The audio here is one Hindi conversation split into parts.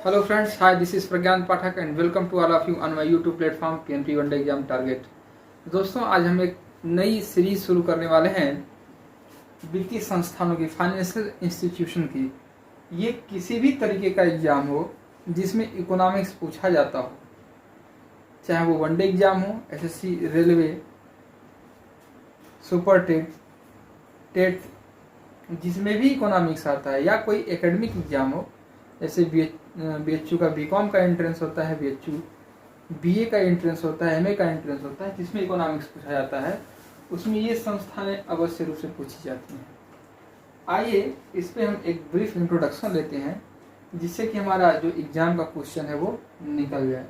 Hello friends, hi, this is Pragyan Pathak and welcome to all of you on my YouTube platform PNP one day exam target. दोस्तों, आज हम एक नई सीरीज शुरू करने वाले हैं वित्तीय संस्थानों की, फाइनेंशियल इंस्टीट्यूशन की। ये किसी भी तरीके का एग्जाम हो जिसमें इकोनॉमिक्स पूछा जाता हो, चाहे वो वन डे एग्जाम हो, SSC, railway, super TET, TET, जिसमें भी इकोनॉमिक्स आता है, या कोई एकेडमिक एग्जाम हो, जैसे BHU का बीकॉम का एंट्रेंस होता है, BHU BA का एंट्रेंस होता है, MA का एंट्रेंस होता है, जिसमें इकोनॉमिक्स पूछा जाता है, उसमें ये संस्थानें अवश्य रूप से पूछी जाती हैं। आइए इस पे हम एक ब्रीफ इंट्रोडक्शन लेते हैं, जिससे कि हमारा जो एग्जाम का क्वेश्चन है वो निकल जाए।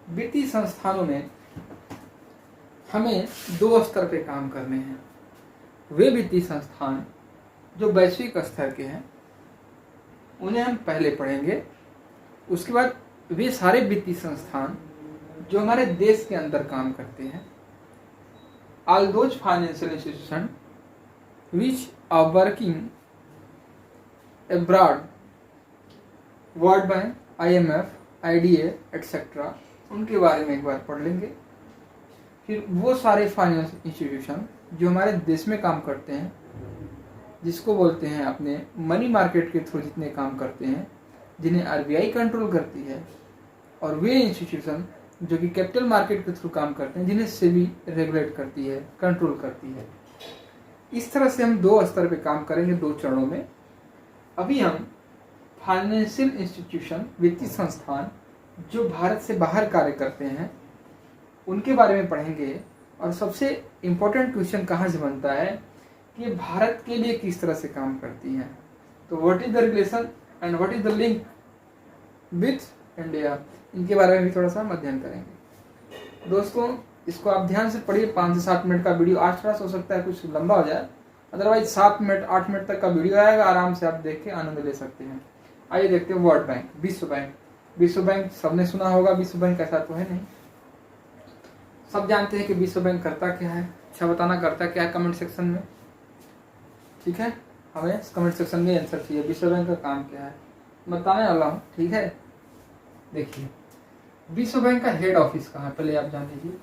वित्तीय संस्थानों में हमें दो स्तर पे काम करने हैं। वे वित्तीय संस्थान जो वैश्विक स्तर के हैं उन्हें हम पहले पढ़ेंगे। उसके बाद वे सारे वित्तीय संस्थान जो हमारे देश के अंदर काम करते हैं, all those financial institution which are working abroad, world bank, IMF, IDA etcetera, उनके बारे में एक बार पढ़ लेंगे। फिर वो सारे फाइनेंशियल इंस्टीट्यूशन जो हमारे देश में काम करते हैं, जिसको बोलते हैं अपने मनी मार्केट के थ्रू जितने काम करते हैं, जिन्हें RBI कंट्रोल करती है, और वे इंस्टीट्यूशन जो कि कैपिटल मार्केट के थ्रू काम करते हैं, जिन्हें सेबी रेगुलेट करती है, कंट्रोल करती है। इस तरह से हम दो स्तर पे काम करेंगे, दो चरणों में। अभी हम फाइनेंशियल इंस्टीट्यूशन, वित्तीय संस्थान जो भारत से बाहर कार्य करते हैं, उनके बारे में पढ़ेंगे। और सबसे इम्पोर्टेंट क्वेश्चन कहाँ से बनता है कि भारत के लिए किस तरह से काम करती हैं। तो what is the relation and what is the link with India, इनके बारे में भी थोड़ा सा हम अध्ययन करेंगे। दोस्तों, इसको आप ध्यान से पढ़िए। 5 से 7 मिनट का वीडियो, आज थोड़ा सा हो सकता है कुछ लंबा हो जाए, अदरवाइज 7 मिनट 8 मिनट तक का वीडियो आएगा, आराम से आप देख के आनंद ले सकते हैं। आइए देखते हैं वर्ल्ड बैंक, विश्व बैंक। विश्व बैंक सबने सुना होगा, विश्व बैंक ऐसा तो है नहीं, सब जानते हैं कि विश्व बैंक करता क्या है। अच्छा, बताना करता क्या है कमेंट सेक्शन में, ठीक है? हमें कमेंट सेक्शन में आंसर चाहिए, विश्व बैंक का काम क्या है बताने वाला हूँ, ठीक है? देखिए, विश्व बैंक का हेड ऑफिस कहाँ है पहले आप जान लीजिए।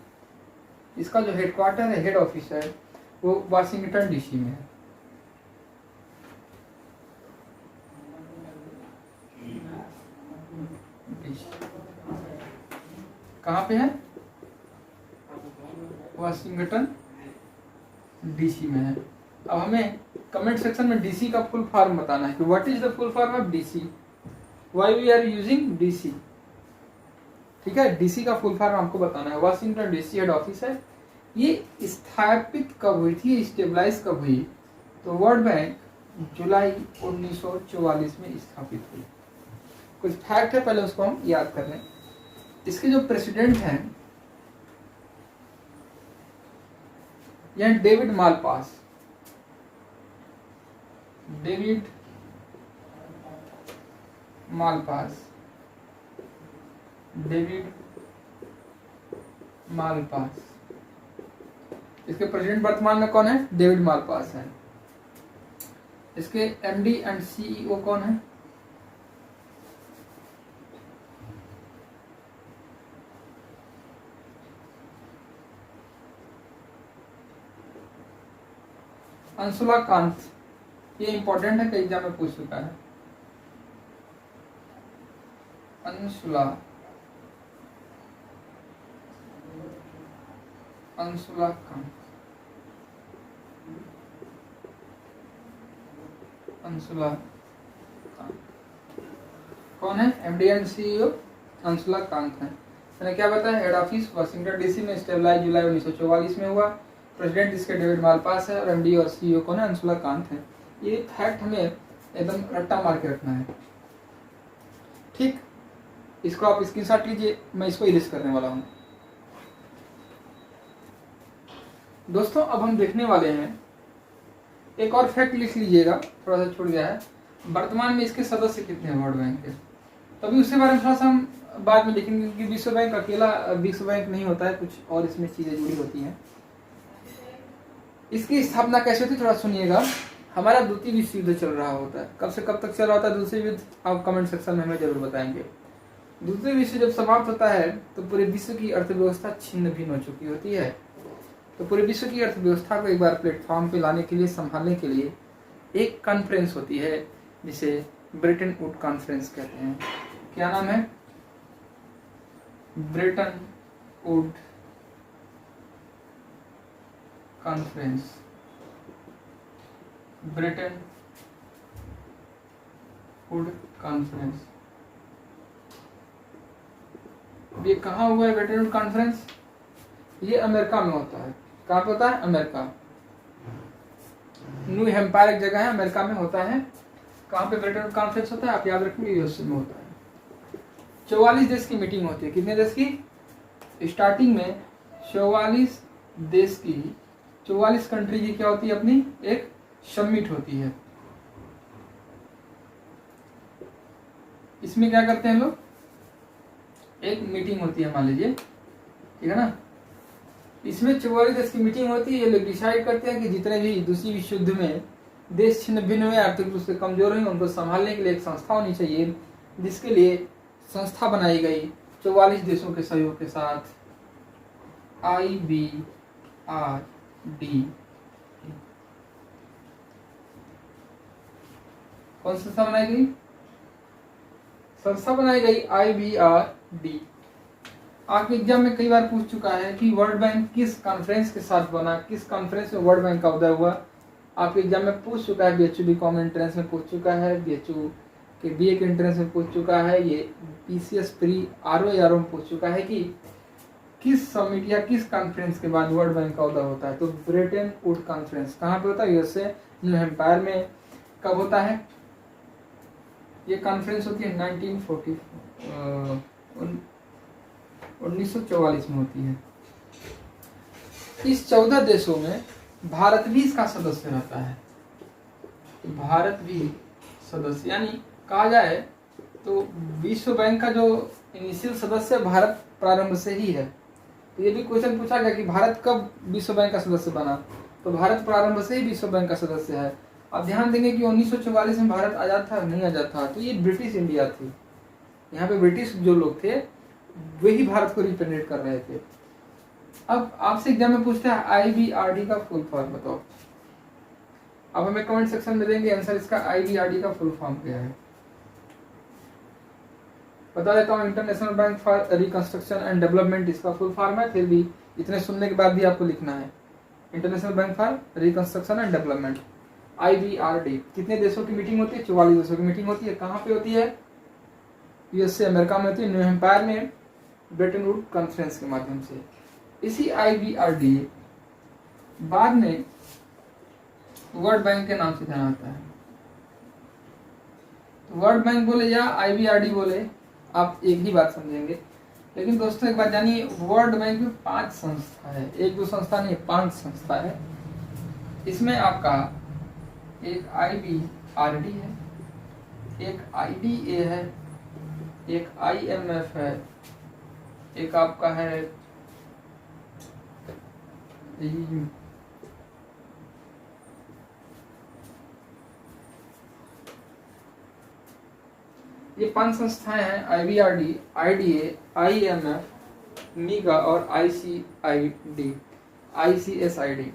इसका जो हेडक्वार्टर है, हेड ऑफिस है, वो वाशिंगटन DC में है। कहाँ पे है? वाशिंगटन DC में है। अब हमें कमेंट सेक्शन में DC का फुल फॉर्म बताना है कि what is the full form of DC, why we are using DC, ठीक है? DC का फुल फॉर्म आपको बताना है। वाशिंगटन DC हेड ऑफिस है। ये स्थापित कब हुई थी, स्टेबलाइज कब हुई? तो वर्ल्ड बैंक जुलाई 1944 में स्थापित हुई। कुछ फैक्ट है, पहले उसको हम याद कर लें। इसके जो प्रेसिडेंट हैं, यह David Malpass. David Malpass, David Malpass, इसके प्रेसिडेंट वर्तमान में कौन है? डेविड मालपास है। इसके MD एंड CEO कौन है? अंशुला कांत। ये इंपॉर्टेंट है, कई एग्जाम में पूछ चुका है। अंशुला कांत, अंशुला कांत कौन है? MD and CEO Anshula Kant है। मैंने क्या बताया? हेड ऑफिस वाशिंगटन DC में, स्टेबलाइज जुलाई 1944 में हुआ। प्रेसिडेंट इसके डेविड मालपास है, और MD और CEO कौन है? अंशुला कांत है। ये फैक्ट हमें एकदम रट्टा मार के रखना है, ठीक? इसको आप स्क्रीनशॉट लीजिए, मैं इसको इरेज करने वाला हूँ। दोस्तों, अब हम देखने वाले हैं, एक और फैक्ट लिख लीजिएगा, थोड़ा सा छूट गया है। वर्तमान में इसके सदस्य कितने हैं वर्ल्ड बैंक के? तभी उसके बारे में थोड़ा सा हम बाद में लिखेंगे कि विश्व बैंक अकेला विश्व बैंक नहीं होता है, कुछ और इसमें चीजें जुड़ी होती हैं। इसकी स्थापना कैसे हुई थी, थोड़ा सुनिएगा। हमारा द्वितीय विश्व युद्ध चल रहा होता है। कब से कब तक चल रहा होता है द्वितीय युद्ध, आप कमेंट सेक्शन में हमें जरूर बताएंगे। द्वितीय विश्व जब समाप्त होता है तो पूरे विश्व की अर्थव्यवस्था छिन्न भिन्न हो चुकी होती है। तो पूरे विश्व की अर्थव्यवस्था को एक बार प्लेटफॉर्म पे लाने के लिए, संभालने के लिए एक कॉन्फ्रेंस होती है जिसे ब्रेटन वुड कॉन्फ्रेंस कहते हैं। क्या नाम है? Brayton would conference. Brayton would conference. ये कहाँ हुआ है ब्रेटन वुड कॉन्फ्रेंस? ये अमेरिका में होता है। कहाँ पे होता है? अमेरिका। न्यू हैम्पायर एक जगह है, अमेरिका में होता है। कहाँ पे ब्रेटन वुड कॉन्फ्रेंस होता है? आप याद रखिए, यूएसए में होता है। 44 देश की मीटिंग होती है। कितने देश की? स्टार्टिंग में 44 देश की, 44 कंट्री की क्या होती है? अपनी एक समिट होती है। इसमें क्या करते हैं लोग? एक मीटिंग होती है, मान लीजिए, ठीक है ना। इसमें 44 देश की मीटिंग होती है। ये लोग डिसाइड करते हैं कि जितने भी दूसरी विश्व युद्ध में देश छिन्न भिन्न हुए, आर्थिक रूप से कमजोर हुए, उनको संभालने के लिए एक संस्था होनी चाहिए, जिसके लिए संस्था बनाई गई 44 देशों के सहयोग के साथ, IBRD। कौन सी संस्था बनाई गई? संस्था बनाई गई IBRD। आपके एग्जाम में कई बार पूछ चुका है कि वर्ल्ड बैंक किस कॉन्फ्रेंस के साथ बना, किस कॉन्फ्रेंस में वर्ल्ड बैंक का उदय हुआ। आपके एग्जाम में पूछ चुका है, BHU BCom एंट्रेंस में पूछ चुका है, BHU के BA के एंट्रेंस में पूछ चुका है, ये PCS प्री RO में पूछ चुका है कि किस समिट या किस कॉन्फ्रेंस के बाद वर्ल्ड बैंक का उदय होता है। तो ब्रेटन वुड कॉन्फ्रेंस कहाँ पे होता है? यूएसए, न्यू हैम्पायर में। कब होता है ये कॉन्फ्रेंस? होती है 1944 में होती है। इस 14 देशों में भारत भी इसका सदस्य रहता है। तो भारत भी सदस्य, यानी कहा जाए तो विश्व बैंक का जो इनिशियल सदस्य भारत प्रारंभ से ही है। तो ये भी क्वेश्चन पूछा गया कि भारत कब विश्व बैंक का सदस्य बना, तो भारत प्रारंभ से ही विश्व बैंक का सदस्य है। अब ध्यान देंगे कि 1944 में भारत आजाद था, नहीं आजाद था, तो ये ब्रिटिश इंडिया थी। यहाँ पे ब्रिटिश जो लोग थे वही भारत को रिप्रेजेंट कर रहे थे। अब आपसे एग्जाम में पूछते हैं IBRD का फुल फॉर्म बताओ। अब हमें कमेंट सेक्शन में देंगे आंसर इसका। IBRD का फुल फॉर्म क्या है? बता देता हूँ, international bank for reconstruction and development इसका फुल फॉर्म है। फिर भी इतने सुनने के बाद भी आपको लिखना है, international bank for reconstruction and development, IBRD। कितने देशों की मीटिंग होती है? 44 देशों की मीटिंग होती है। कहाँ पे होती है? यूएसए, अमेरिका में होती है, न्यू हैम्पायर में, ब्रेटन वुड कॉन्फ्रेंस के माध्यम से। इसी IBRD बाद में वर्ल्ड बैंक के नाम से जाना जाता है। वर्ल्ड बैंक बोले या IBRD बोले, आप एक ही बात समझेंगे। लेकिन दोस्तों एक बात जानिए, वर्ल्ड बैंक में 5 संस्था है, एक दो संस्था नहीं, 5 संस्था है। इसमें आपका एक IBRD है, एक IDA है, एक IMF है, एक आपका है ये 5 संस्थाएं हैं, IBRD, IDA, IMF, मीगा और ICSID।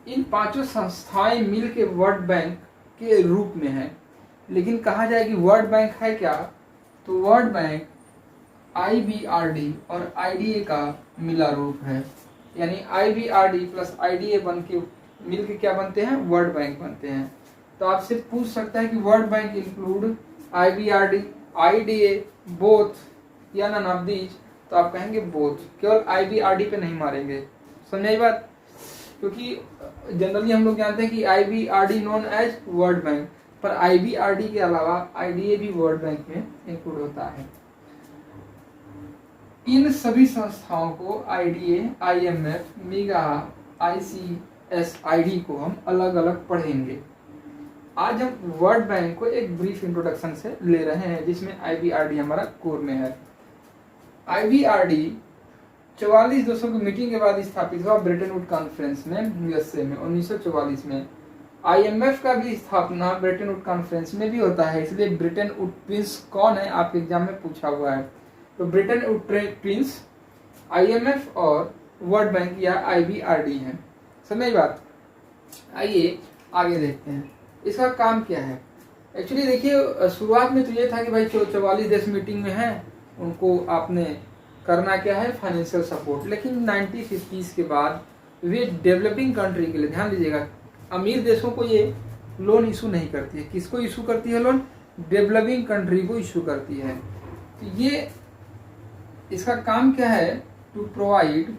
इन 5 संस्थाएं मिलके वर्ल्ड बैंक के रूप में है। लेकिन कहा जाए कि वर्ल्ड बैंक है क्या, तो वर्ल्ड बैंक IBRD और IDA का मिला रूप है। यानी IBRD प्लस IDA बन के मिलके क्या बनते हैं? वर्ल्ड बैंक बनते हैं। तो आपसे पूछ सकता है कि world bank include IBRD, IDA, both या नन ऑफ दीज, तो आप कहेंगे बोथ। केवल IBRD पे नहीं मारेंगे, समझे बात? क्योंकि जनरली हम लोग जानते हैं कि IBRD known as world bank, पर IBRD के अलावा IDA भी वर्ल्ड बैंक में इंक्लूड होता है। इन सभी संस्थाओं को IDA, IMF, मीगा, ICSID को हम अलग अलग पढ़ेंगे। आज हम वर्ल्ड बैंक को एक ब्रीफ इंट्रोडक्शन से ले रहे हैं, जिसमें IBRD हमारा कोर में है। IBRD 44 देशों की मीटिंग के बाद स्थापित हुआ ब्रेटन वुड कॉन्फ्रेंस में, यूएसए में 1944 में। आईएमएफ का भी स्थापना ब्रेटन वुड कॉन्फ्रेंस में भी होता है, इसलिए ब्रेटन वुड ट्विंस कौन है आपके एग्जाम में पूछा हुआ है। तो ब्रेटन वुड ट्विंस आईएमएफ और वर्ल्ड बैंक या आईबीआरडी है। समझ बात। आइए आगे देखते हैं इसका काम क्या है। एक्चुअली देखिए शुरुआत में तो ये था कि भाई 44 देश मीटिंग में हैं, उनको आपने करना क्या है, फाइनेंशियल सपोर्ट। लेकिन 1950s के बाद वे डेवलपिंग कंट्री के लिए, ध्यान दीजिएगा, अमीर देशों को ये लोन इशू नहीं करती है। किसको इशू करती है लोन? डेवलपिंग कंट्री को इशू करती है। तो ये इसका काम क्या है? To provide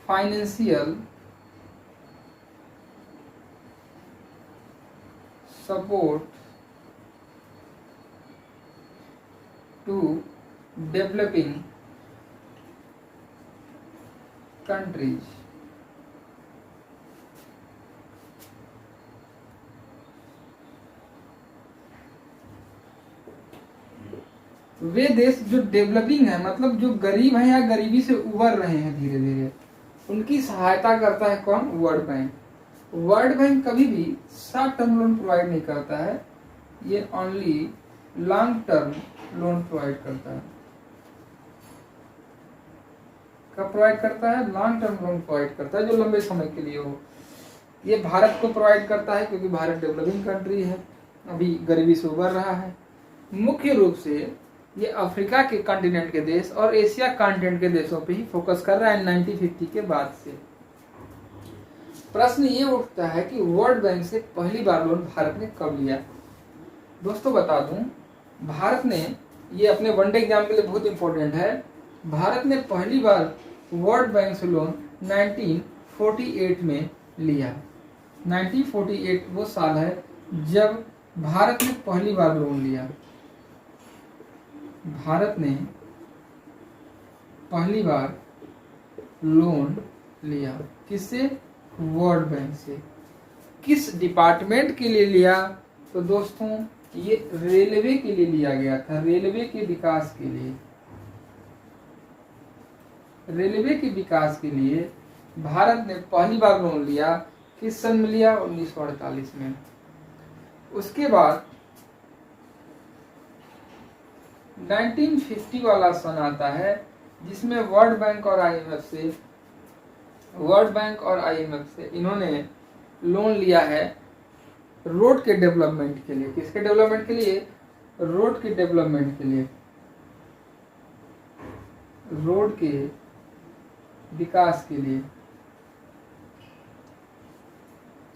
financial support to developing countries. वे देश जो डेवलपिंग है, मतलब जो गरीब हैं या गरीबी से उबर रहे हैं धीरे धीरे, उनकी सहायता करता है कौन? World bank. वर्ल्ड बैंक कभी भी शॉर्ट टर्म लोन प्रोवाइड नहीं करता है, ये only long term loan provide करता है। कब प्रोवाइड करता है? लॉन्ग टर्म लोन प्रोवाइड करता है, जो लंबे समय के लिए हो। ये भारत को प्रोवाइड करता है क्योंकि भारत डेवलपिंग कंट्री है, अभी गरीबी से उबर रहा है। मुख्य रूप से ये अफ्रीका के कॉन्टिनेंट के देश और एशिया कॉन्टिनेंट के देशों पे ही फोकस कर रहा है 1950 के बाद से। प्रश्न ये उठता है कि वर्ल्ड बैंक से पहली बार लोन भारत ने कब लिया? दोस्तों बता दूं, भारत ने, ये अपने वनडे एग्जाम के लिए बहुत इंपॉर्टेंट है, भारत ने पहली बार वर्ल्ड बैंक से लोन 1948 में लिया। 1948 वो साल है जब भारत ने पहली बार लोन लिया। भारत ने पहली बार लोन लिया किससे? वर्ल्ड बैंक से। किस डिपार्टमेंट के लिए लिया? तो दोस्तों ये रेलवे के लिए लिया गया था, रेलवे के विकास के लिए। रेलवे के विकास के लिए भारत ने पहली बार लोन लिया। किस सन में लिया? 1948 में। उसके बाद 1950 वाला सन आता है जिसमें वर्ल्ड बैंक और आईएमएफ से इन्होंने लोन लिया है रोड के डेवलपमेंट के लिए। किसके डेवलपमेंट के लिए? रोड के डेवलपमेंट के लिए, रोड के विकास के लिए।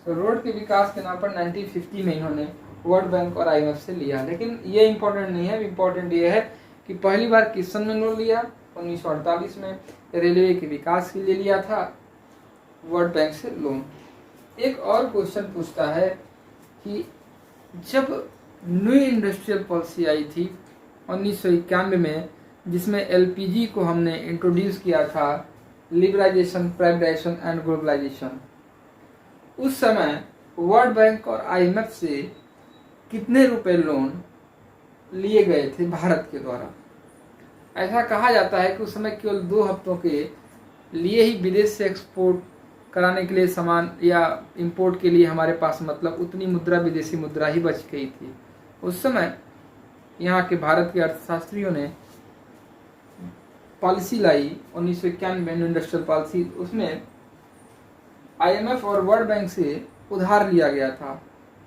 रोड के विकास के नाम पर 1950 में इन्होंने वर्ल्ड बैंक और आईएमएफ से लिया। लेकिन ये इंपॉर्टेंट नहीं है, इंपॉर्टेंट ये है कि पहली बार किस सन में लोन लिया? 1948 में। रेलवे के विकास के लिए लिया था वर्ल्ड बैंक से लोन। एक और क्वेश्चन पूछता है कि जब न्यू इंडस्ट्रियल पॉलिसी आई थी 1991 में, जिसमें एलपीजी को हमने इंट्रोड्यूस किया था, लिबरलाइजेशन, प्राइवेटाइजेशन एंड ग्लोबलाइजेशन, उस समय वर्ल्ड बैंक और आईएमएफ से कितने रुपए लोन लिए गए थे भारत के द्वारा? ऐसा कहा जाता है कि उस समय केवल 2 हफ्तों के लिए ही विदेश से एक्सपोर्ट कराने के लिए सामान या इंपोर्ट के लिए हमारे पास मतलब उतनी मुद्रा, विदेशी मुद्रा ही बच गई थी। उस समय यहाँ के भारत के अर्थशास्त्रियों ने पॉलिसी लाई 1991 में, इंडस्ट्रियल पॉलिसी। उसमें आईएमएफ और वर्ल्ड बैंक से उधार लिया गया था।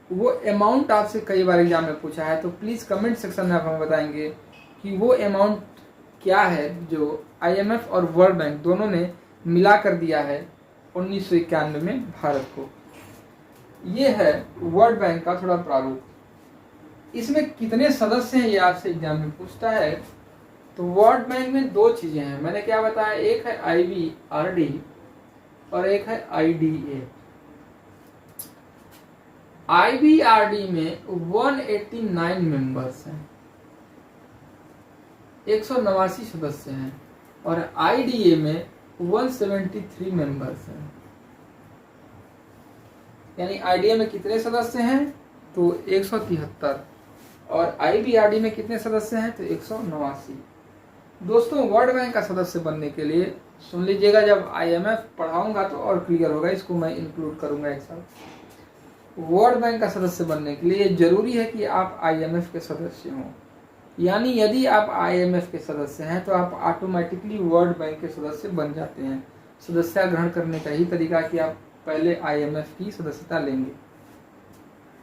वो अमाउंट आपसे कई बार एग्जाम में पूछा है, तो प्लीज़ कमेंट सेक्शन में आप हमें बताएंगे कि वो अमाउंट क्या है जो आईएमएफ और वर्ल्ड बैंक दोनों ने मिला कर दिया है 1991 में भारत को। ये है वर्ल्ड बैंक का थोड़ा प्रारूप। इसमें कितने सदस्य हैं ये आपसे एग्जाम में पूछता है। तो वर्ल्ड बैंक में 2 चीजें हैं, मैंने क्या बताया, एक है आईबीआरडी और एक है आईडीए। आईबीआरडी में 189 मेंबर्स हैं, 189 सदस्य हैं, और आईडीए में 173 मेंबर्स हैं। यानी आईडीए में कितने सदस्य हैं? तो 173, और आईबीआरडी में कितने सदस्य हैं? तो 189। दोस्तों वर्ल्ड बैंक का सदस्य बनने के लिए सुन लीजिएगा, जब IMF पढ़ाऊंगा तो और क्लियर होगा, इसको मैं इंक्लूड करूंगा एक साथ। वर्ल्ड बैंक का सदस्य बनने के लिए जरूरी है कि आप IMF के सदस्य हों, यानी यदि आप IMF के सदस्य हैं तो आप ऑटोमेटिकली वर्ल्ड बैंक के सदस्य बन जाते हैं। सदस्यता ग्रहण करने का ही तरीका कि आप पहले IMF की सदस्यता लेंगे।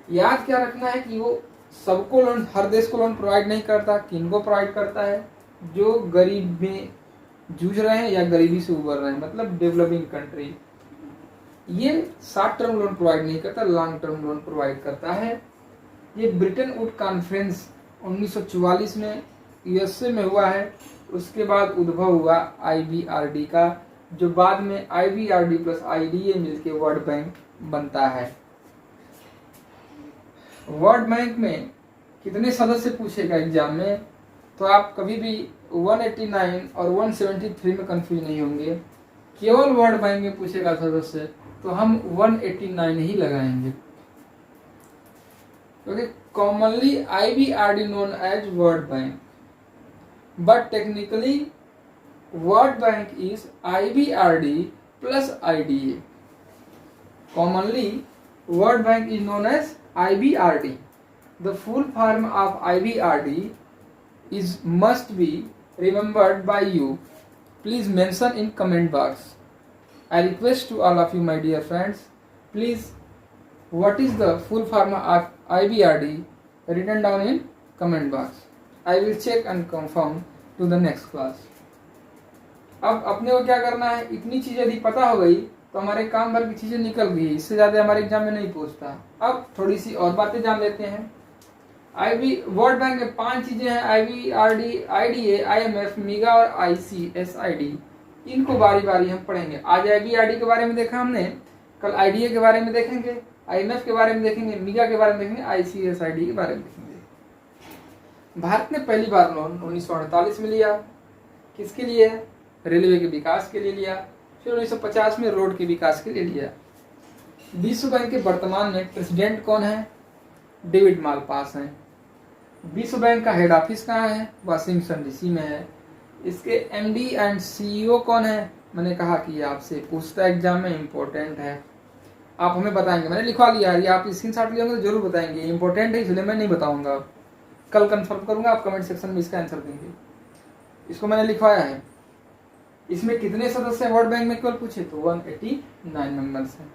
याद क्या रखना है कि वो सबको लोन, हर देश को लोन प्रोवाइड नहीं करता। किनको प्रोवाइड करता है? जो गरीब में जूझ रहे हैं या गरीबी से उबर रहे हैं, मतलब डेवलपिंग कंट्री। ये शॉर्ट टर्म लोन प्रोवाइड नहीं करता, लॉन्ग टर्म लोन प्रोवाइड करता है। ये ब्रिटेन वुड कॉन्फ्रेंस 1944 में USA में हुआ है। उसके बाद उद्भव हुआ IBRD का, जो बाद में IBRD प्लस IDA मिलके वर्ल्ड बैंक बनता है। वर्ल्ड बैंक में कितने सदस्य पूछेगा एग्जाम में, तो आप कभी भी 189 और 173 में कंफ्यूज नहीं होंगे। केवल वर्ल्ड बैंक में पूछेगा सदस्य तो हम 189 ही लगाएंगे, क्योंकि commonly IBRD known as world bank, but technically world bank is IBRD plus IDA। Commonly world bank is known as IBRD. The full form of IBRD is must be remembered by you. Please mention in comment box. I request to all of you, my dear friends, please, what is the full form of IBRD? Written down in comment box. I will check and confirm to the next class. अब अपने को क्या करना है, इतनी चीजें यदि पता हो गई तो हमारे काम भर की चीजें निकल गई, इससे ज्यादा हमारे एग्जाम में नहीं पूछता। अब थोड़ी सी और बातें जान लेते हैं। वर्ल्ड बैंक में 5 चीजें हैं, IBRD, IDA, IMF, MIGA और ICSID। इनको बारी बारी हम पढ़ेंगे। आज IBRD के बारे में देखा हमने, कल IDA के बारे में देखेंगे, IMF के बारे में देखेंगे, MIGA के बारे में देखेंगे, ICSID के बारे में देखेंगे। भारत ने पहली बार लोन 1948 में लिया। किसके लिए? रेलवे के विकास के लिए लिया। फिर 1950 में रोड के विकास के लिए लिया। विश्व बैंक के वर्तमान में प्रेसिडेंट कौन है? डेविड मालपास हैं। विश्व बैंक का हेड ऑफिस कहाँ है? वाशिंगटन DC में है। इसके MD एंड CEO कौन है? मैंने कहा कि ये आपसे पूछता एग्जाम में, इम्पोर्टेंट है, आप हमें बताएंगे। मैंने लिखवा लिया है, ये आप स्क्रीनशॉट लेंगे तो जरूर बताएंगे, इंपॉर्टेंट है इसलिए मैं नहीं बताऊंगा। कल कंफर्म करूंगा, आप कमेंट सेक्शन में इसका आंसर देंगे। इसको मैंने लिखवाया है। इसमें कितने सदस्य हैं वर्ल्ड बैंक में केवल पूछे तो 189 मेंबर्स हैं।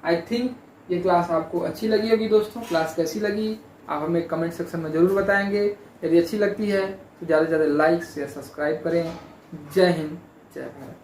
आई थिंक ये क्लास आपको अच्छी लगी होगी दोस्तों। क्लास कैसी लगी आप हमें कमेंट सेक्शन में जरूर बताएंगे। यदि अच्छी लगती है तो ज़्यादा से ज़्यादा लाइक शेयर सब्सक्राइब करें। जय हिंद, जय भारत।